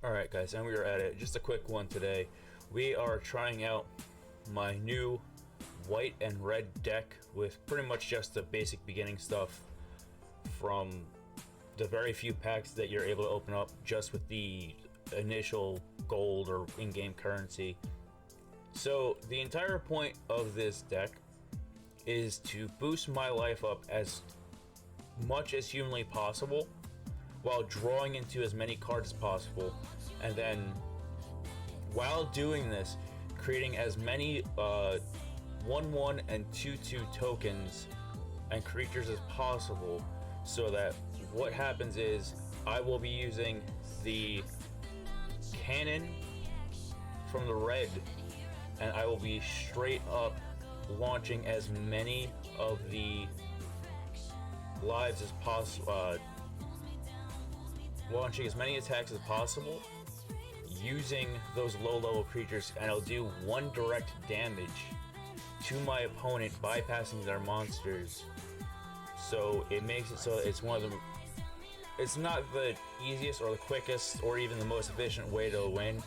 Alright guys, and we are at it. Just a quick one today. We are trying out my new white and red deck with pretty much just the basic beginning stuff from the very few packs that you're able to open up just with the initial gold or in-game currency. So the entire point of this deck is to boost my life up as much as humanly possible while drawing into as many cards as possible, and then while doing this, creating as many 1/1 and 2/2 tokens and creatures as possible, so that what happens is I will be using the cannon from the red, and I will be straight up launching as many of the lives as possible, launching as many attacks as possible using those low level creatures, and I'll do 1 direct damage to my opponent bypassing their monsters. So it makes it so it's one of the, it's not the easiest or the quickest or even the most efficient way to win,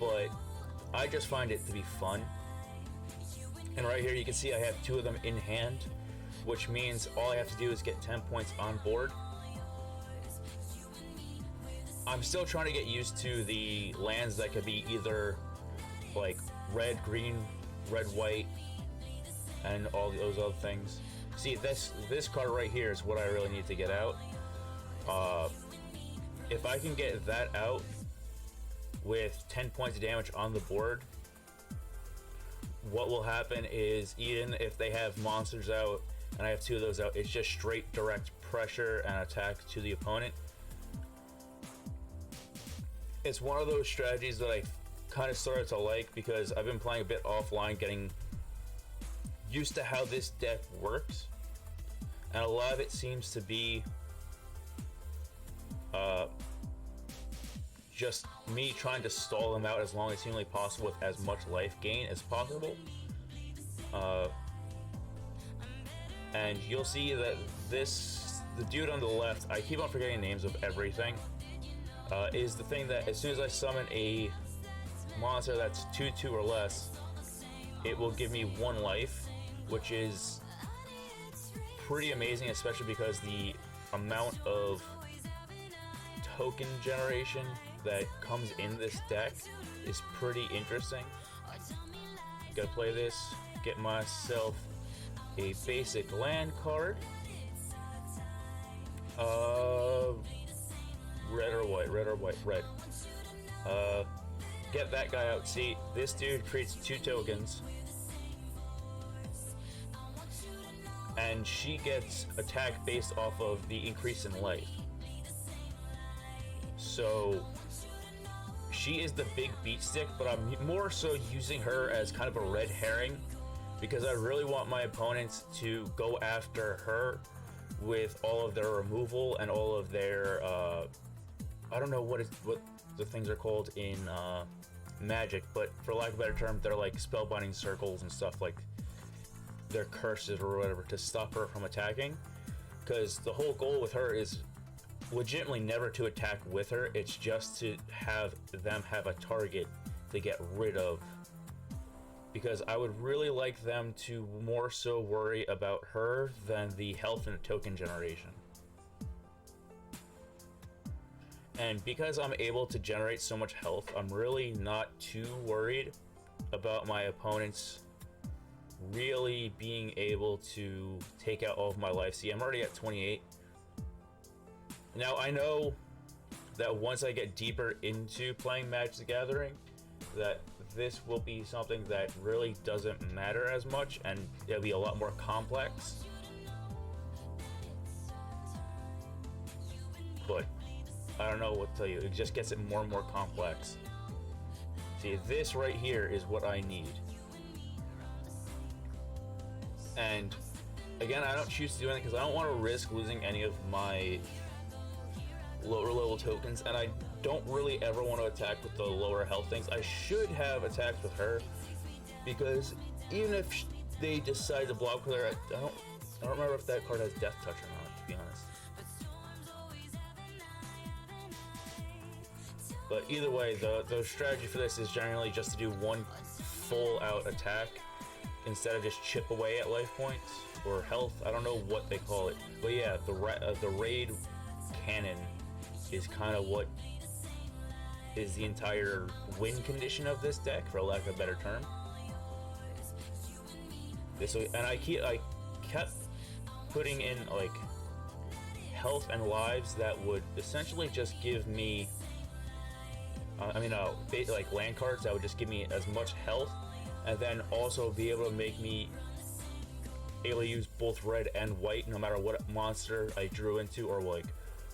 but I just find it to be fun. And right here you can see I have 2 of them in hand, which means all I have to do is get 10 points on board. I'm still trying to get used to the lands that could be either like red, green, red, white, and all those other things. See, this card right here is what I really need to get out. If I can get that out with 10 points of damage on the board, what will happen is even if they have monsters out and I have 2 of those out, it's just straight direct pressure and attack to the opponent. It's one of those strategies that I kind of started to like because I've been playing a bit offline, getting used to how this deck works, and a lot of it seems to be just me trying to stall them out as long as humanly possible with as much life gain as possible. And you'll see that the dude on the left, I keep on forgetting names of everything, is the thing that as soon as I summon a monster that's 2/2 or less, it will give me 1 life, which is pretty amazing, especially because the amount of token generation that comes in this deck is pretty interesting. Gotta play this, get myself a basic land card. Red or white, red or white, red. Get that guy out. See, this dude creates 2 tokens, and she gets attacked based off of the increase in life. So she is the big beat stick, but I'm more so using her as kind of a red herring because I really want my opponents to go after her with all of their removal and all of their I don't know what the things are called in Magic, but for lack of a better term, they're like spellbinding circles and stuff, like they're curses or whatever, to stop her from attacking. Because the whole goal with her is legitimately never to attack with her, it's just to have them have a target to get rid of. Because I would really like them to more so worry about her than the health and token generation. And because I'm able to generate so much health, I'm really not too worried about my opponents really being able to take out all of my life. See, I'm already at 28. Now, I know that once I get deeper into playing Magic the Gathering, that this will be something that really doesn't matter as much, and it'll be a lot more complex. But I don't know what to tell you, it just gets it more and more complex. See, this right here is what I need. And again, I don't choose to do anything because I don't want to risk losing any of my lower level tokens, and I don't really ever want to attack with the lower health things. I should have attacked with her, because even if they decide to block with her, I don't remember if that card has Death Touch or not, to be honest. But either way, the strategy for this is generally just to do one full out attack instead of just chip away at life points or health. I don't know what they call it, but yeah, the raid cannon is kind of what is the entire win condition of this deck, for lack of a better term. And I kept putting in like health and lives that would essentially just give me like land cards that would just give me as much health, and then also be able to make me able to use both red and white no matter what monster I drew into, or like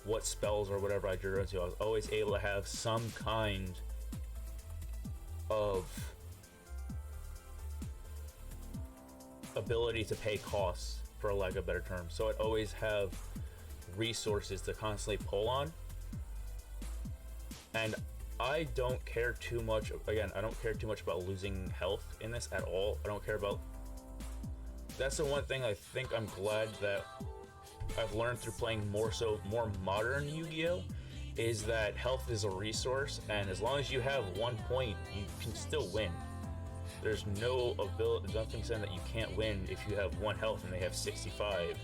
what spells or whatever I drew into. I was always able to have some kind of ability to pay costs, for lack of a better term. So I'd always have resources to constantly pull on. And I don't care too much, again, I don't care too much about losing health in this at all. I don't care about, that's the one thing I think I'm glad that I've learned through playing more modern Yu-Gi-Oh! Is that health is a resource, and as long as you have 1 point, you can still win. There's nothing saying that you can't win if you have 1 health and they have 65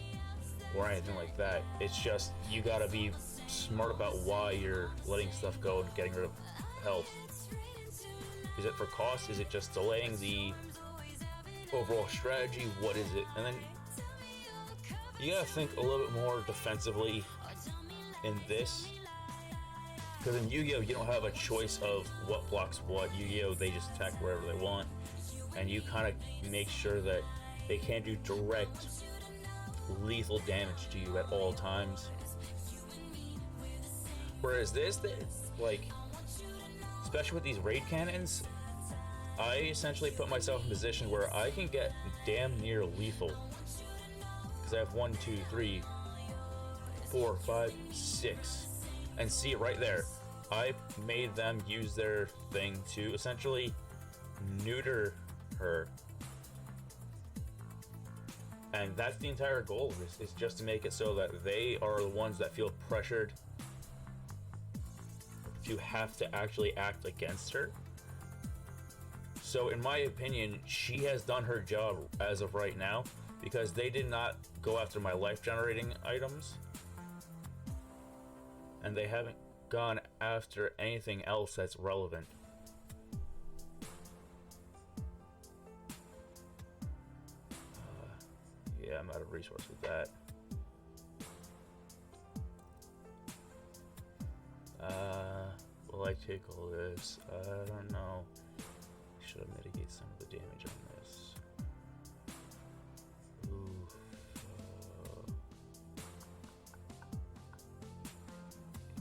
or anything like that. It's just you gotta be smart about why you're letting stuff go and getting rid of health. Is it for cost? Is it just delaying the overall strategy? What is it? And then you gotta think a little bit more defensively in this, because in Yu-Gi-Oh! You don't have a choice of what blocks what. Yu-Gi-Oh! They just attack wherever they want, and you kind of make sure that they can't do direct lethal damage to you at all times. Whereas this, like, especially with these raid cannons, I essentially put myself in a position where I can get damn near lethal. Because I have 1, 2, 3, 4, 5, 6. And see it right there. I made them use their thing to essentially neuter her. And that's the entire goal, is just to make it so that they are the ones that feel pressured to have to actually act against her. So in my opinion, she has done her job as of right now, because they did not go after my life generating items, and they haven't gone after anything else that's relevant. Yeah, I'm out of resource with that. Will I take all this? I don't know. Should I mitigate some of the damage on this? Oof.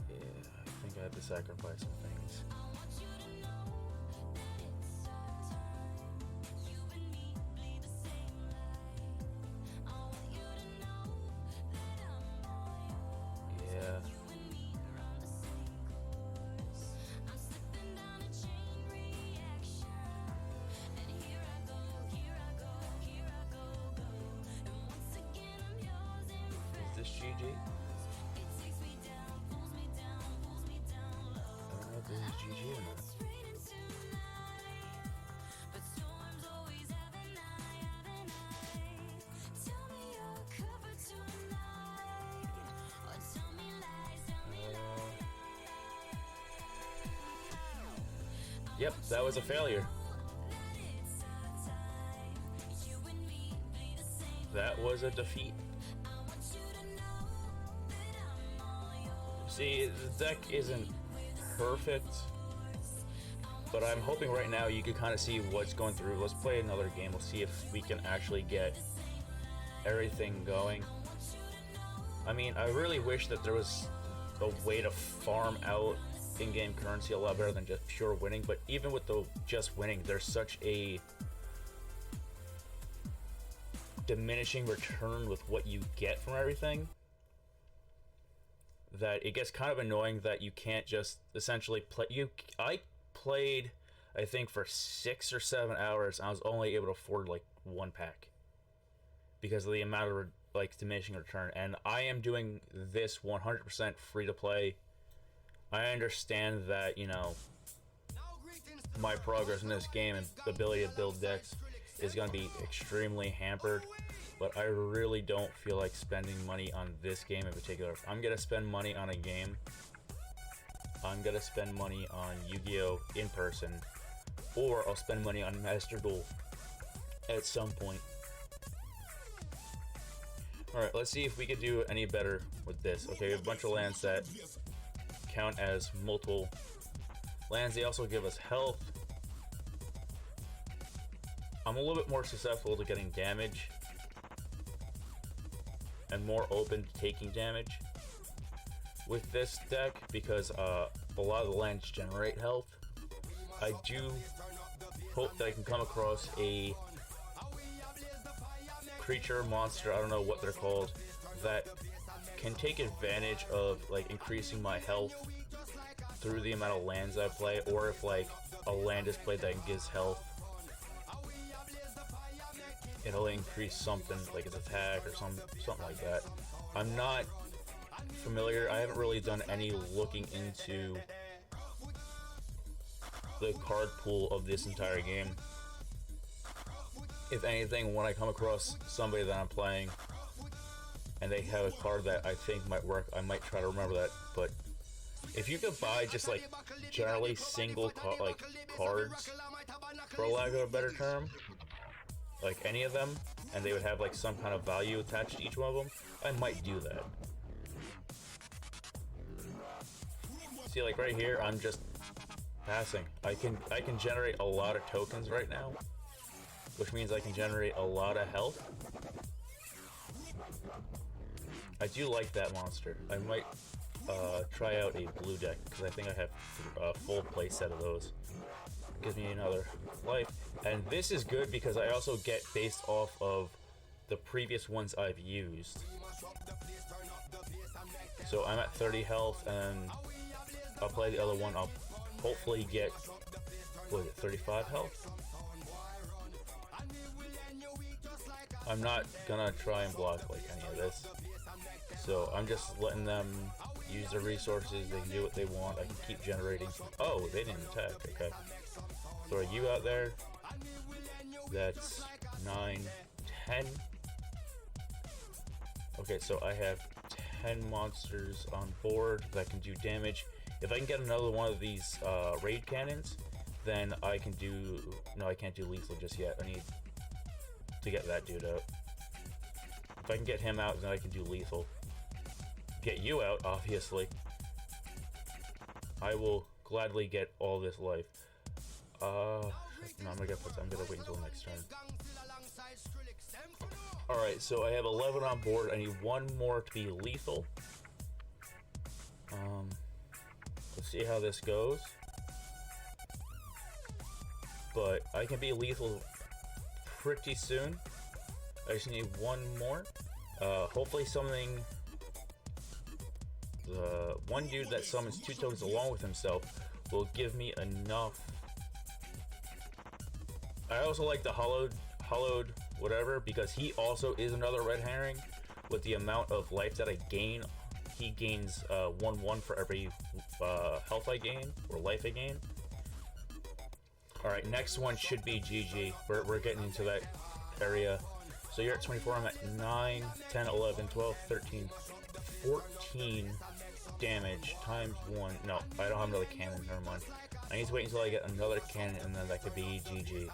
Yeah, I think I have to sacrifice some things. Yeah. Is this GG? I don't know if this is GG or not. Yep, that was a failure. That was a defeat. See, the deck isn't perfect, but I'm hoping right now you can kind of see what's going through. Let's play another game. We'll see if we can actually get everything going. I mean, I really wish that there was a way to farm out in-game currency a lot better than just pure winning, but even with the just winning, there's such a diminishing return with what you get from everything that it gets kind of annoying that you can't just essentially play. I played, I think, for 6 or 7 hours, and I was only able to afford like 1 pack because of the amount of like diminishing return. And I am doing this 100% free to play. I understand that, you know, my progress in this game and the ability to build decks is going to be extremely hampered, but I really don't feel like spending money on this game in particular. If I'm going to spend money on a game, I'm going to spend money on Yu-gi-Oh! In person, or I'll spend money on Master Duel at some point. Alright, let's see if we could do any better with this. Okay, we have a bunch of lands that count as multiple lands. They also give us health. I'm a little bit more susceptible to getting damage and more open to taking damage with this deck because a lot of the lands generate health. I do hope that I can come across a creature, monster, I don't know what they're called, that can take advantage of like increasing my health through the amount of lands I play, or if like a land is played that gives health, it'll increase something like its attack or something like that. I'm not familiar. I haven't really done any looking into the card pool of this entire game. If anything, when I come across somebody that I'm playing and they have a card that I think might work, I might try to remember that. But if you could buy just like generally single cards, for lack of a better term, like any of them, and they would have like some kind of value attached to each one of them, I might do that. See, like right here, I'm just passing. I can generate a lot of tokens right now, which means I can generate a lot of health. I do like that monster. I might try out a blue deck because I think I have a full play set of those. Gives me another life, and this is good because I also get based off of the previous ones I've used. So I'm at 30 health, and I'll play the other one. I'll hopefully get, what is it, 35 health? I'm not gonna try and block like any of this, so I'm just letting them use their resources. They can do what they want. I can keep generating. Oh, they didn't attack. Okay. Throw you out there. That's 9, 10. Okay, so I have 10 monsters on board that can do damage. If I can get another one of these raid cannons, then I can do... No, I can't do lethal just yet. I need to get that dude out. If I can get him out, then I can do lethal. Get you out, obviously. I will gladly get all this life. No, I'm gonna wait until next turn. Alright, so I have 11 on board. I need one more to be lethal. Let's see how this goes. But I can be lethal pretty soon. I just need one more. Hopefully something... The one dude that summons 2 tokens along with himself will give me enough. I also like the hollowed whatever, because he also is another red herring. With the amount of life that I gain, he gains 1/1 for every health I gain, or life I gain. Alright, next one should be GG. We're getting into that area. So you're at 24, I'm at 9, 10, 11, 12, 13, 14 damage times 1. No, I don't have another cannon, never mind. I need to wait until I get another cannon, and then that could be GG.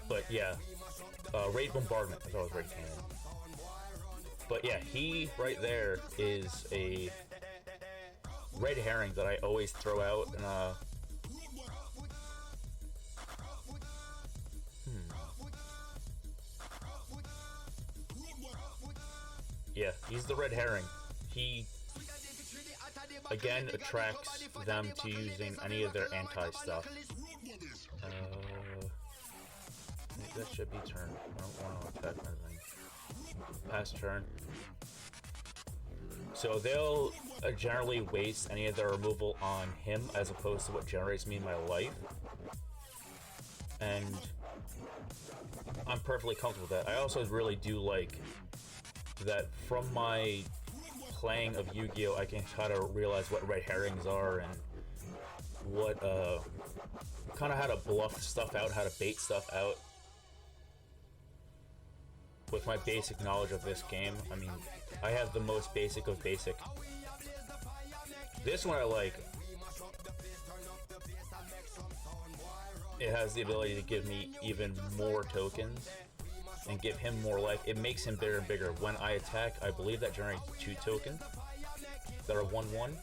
But yeah, raid bombardment. I thought it was raid cannon. But yeah, he right there is a red herring that I always throw out. And yeah, he's the red herring. He again attracts them to using any of their anti-stuff. That should be turn. I don't want to attack anything. Pass turn. So they'll generally waste any of their removal on him as opposed to what generates me my life. And I'm perfectly comfortable with that. I also really do like that from my playing of Yu-Gi-Oh, I can kind of realize what red herrings are and what kind of how to bluff stuff out, how to bait stuff out. With my basic knowledge of this game, I mean, I have the most basic of basic. This one I like. It has the ability to give me even more tokens and give him more life. It makes him bigger and bigger. When I attack, I believe that generates 2 tokens that are 1/1.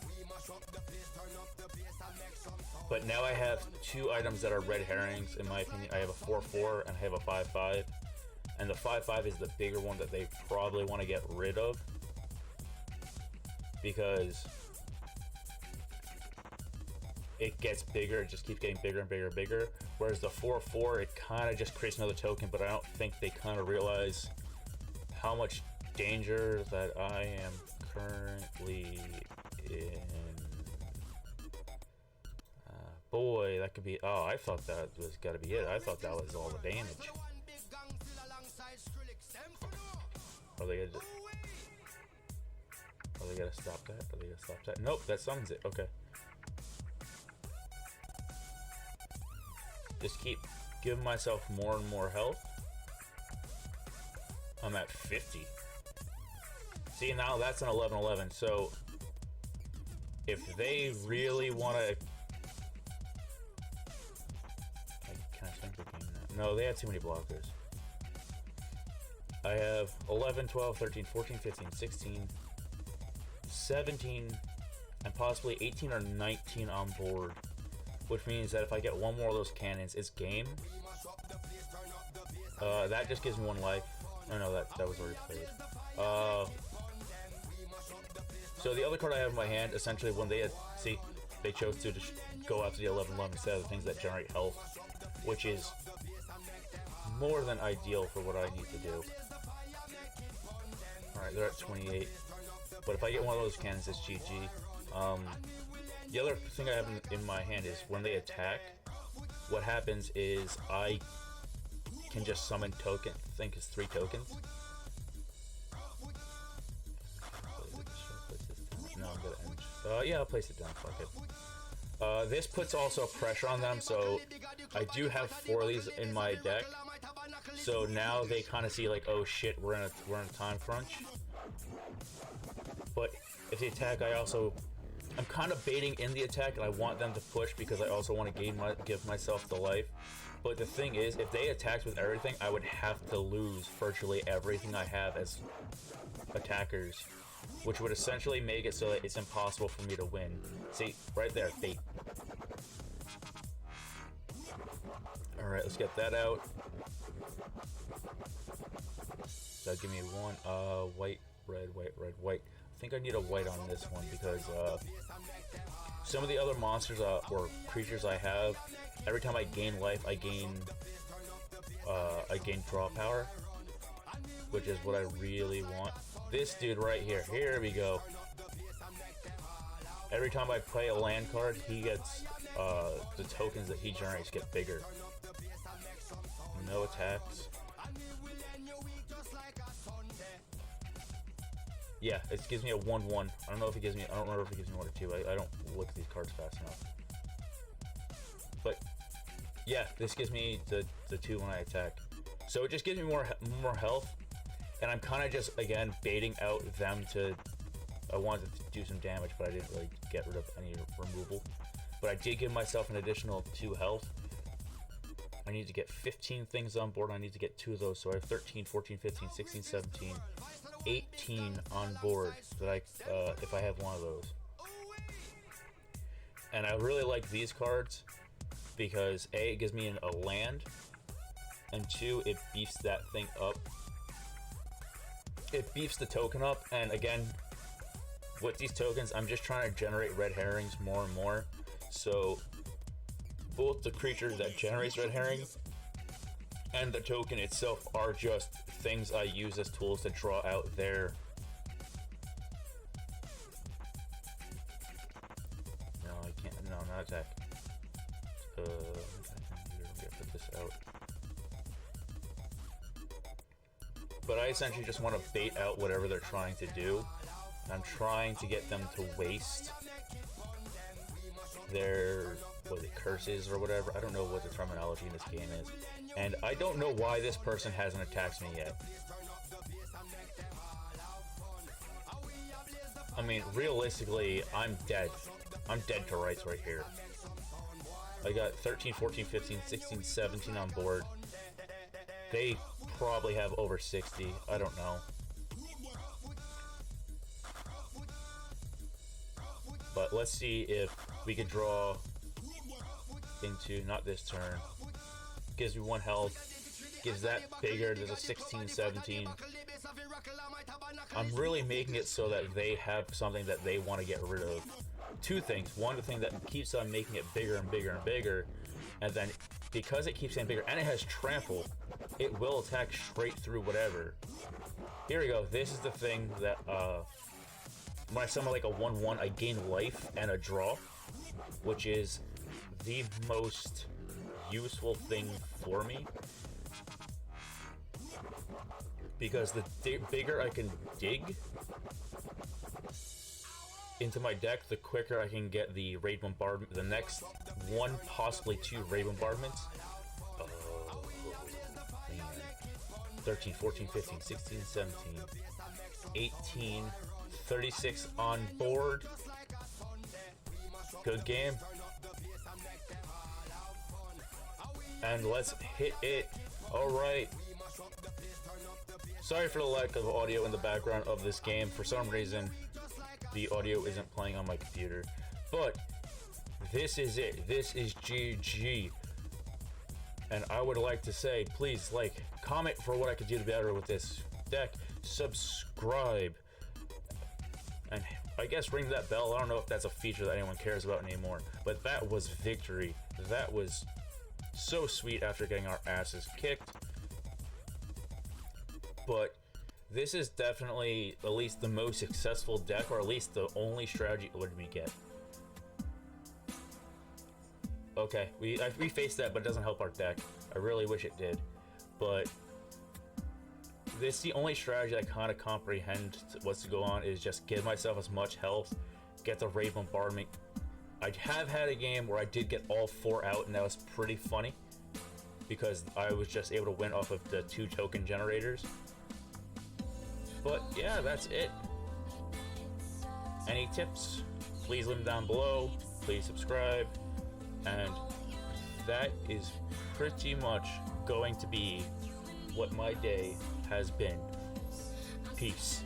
But now I have 2 items that are red herrings, in my opinion. I have a 4/4 and I have a 5/5. And the 5/5 is the bigger one that they probably want to get rid of. Because it gets bigger, it just keeps getting bigger and bigger and bigger. Whereas the 4/4, it kind of just creates another token, but I don't think they kind of realize how much danger that I am currently in. Boy, that could be... Oh, I thought that was gotta be it. I thought that was all the damage. Are they gonna stop that? Are they gonna stop that? Nope, that summons it. Okay. Just keep giving myself more and more health. I'm at 50. See, now that's an 11/11. So if they really want to... Can I swing the game now? No, they had too many blockers. I have 11, 12, 13, 14, 15, 16, 17, and possibly 18 or 19 on board. Which means that if I get one more of those cannons, it's game. That just gives me 1 life. Oh no, that was already played. So the other card I have in my hand, essentially when they see, they chose to just go after the 11/11 instead of the things that generate health, which is more than ideal for what I need to do. Alright, they're at 28. But if I get one of those cannons, it's GG. The other thing I have in my hand is when they attack, what happens is I can just summon token. I think it's 3 tokens. No, I'm gonna end. Yeah, I'll place it down. Fuck it. This puts also pressure on them, so I do have 4 of these in my deck. So now they kind of see like, oh shit, we're in a time crunch. But if they attack, I'm kind of baiting in the attack, and I want them to push because I also want to give myself the life. But the thing is, if they attacked with everything, I would have to lose virtually everything I have as attackers, which would essentially make it so that it's impossible for me to win. See, right there, bait. Alright, let's get that out. That'll give me 1, white, red, white, red, white. I think I need a white on this one because some of the other monsters or creatures I have, every time I gain life, I gain draw power, which is what I really want. This dude right here, here we go. Every time I play a land card, he gets the tokens that he generates get bigger. No attacks. Yeah, it gives me a 1/1. I don't know if it gives me. I don't remember if it gives me 1 or 2. I don't look at these cards fast enough. But yeah, this gives me the 2 when I attack. So it just gives me more health, and I'm kind of just again baiting out them to. I wanted to do some damage, but I didn't really get rid of any removal. But I did give myself an additional 2 health. I need to get 15 things on board. I need to get 2 of those, so I have 13, 14, 15, 16, 17. 18 on board that if I have one of those. And I really like these cards because A, it gives me a land, and 2, it beefs that thing up. It beefs the token up, and again, with these tokens, I'm just trying to generate red herrings more and more. So both the creatures that generates red herrings and the token itself are just things I use as tools to draw out their... No, I can't. No, not attack. I'm gonna put this out. But I essentially just want to bait out whatever they're trying to do. I'm trying to get them to waste their curses or whatever. I don't know what the terminology in this game is. And I don't know why this person hasn't attacked me yet. I mean, realistically, I'm dead. I'm dead to rights right here. I got 13, 14, 15, 16, 17 on board. They probably have over 60. I don't know. But let's see if we can draw into, not this turn. Gives me 1 health. Gives that bigger. There's a 16, 17. I'm really making it so that they have something that they want to get rid of. 2 things. One, the thing that keeps on making it bigger and bigger and bigger. And then, because it keeps getting bigger, and it has trample, it will attack straight through whatever. Here we go. This is the thing that, when I summon like a 1/1, I gain life and a draw, which is the most useful thing for me. Because the bigger I can dig into my deck, the quicker I can get the raid bombardment, the next 1, possibly 2 raid bombardments. 13, 14, 15, 16, 17, 18, 36 on board. Good game. And let's hit it. Alright. Sorry for the lack of audio in the background of this game. For some reason, the audio isn't playing on my computer. But this is it. This is GG. And I would like to say, please like, comment for what I could do to better with this deck. Subscribe. And I guess ring that bell. I don't know if that's a feature that anyone cares about anymore. But that was victory. That was so sweet after getting our asses kicked. But this is definitely at least the most successful deck, or at least the only strategy. What did we get? Okay, we faced that, but it doesn't help our deck. I really wish it did. But this is the only strategy I kind of comprehend what's to go on, is just give myself as much health, get the raid bombardment. I have had a game where I did get all 4 out, and that was pretty funny because I was just able to win off of the 2 token generators. But yeah, that's it. Any tips? Please leave them down below. Please subscribe. And that is pretty much going to be what my day has been. Peace.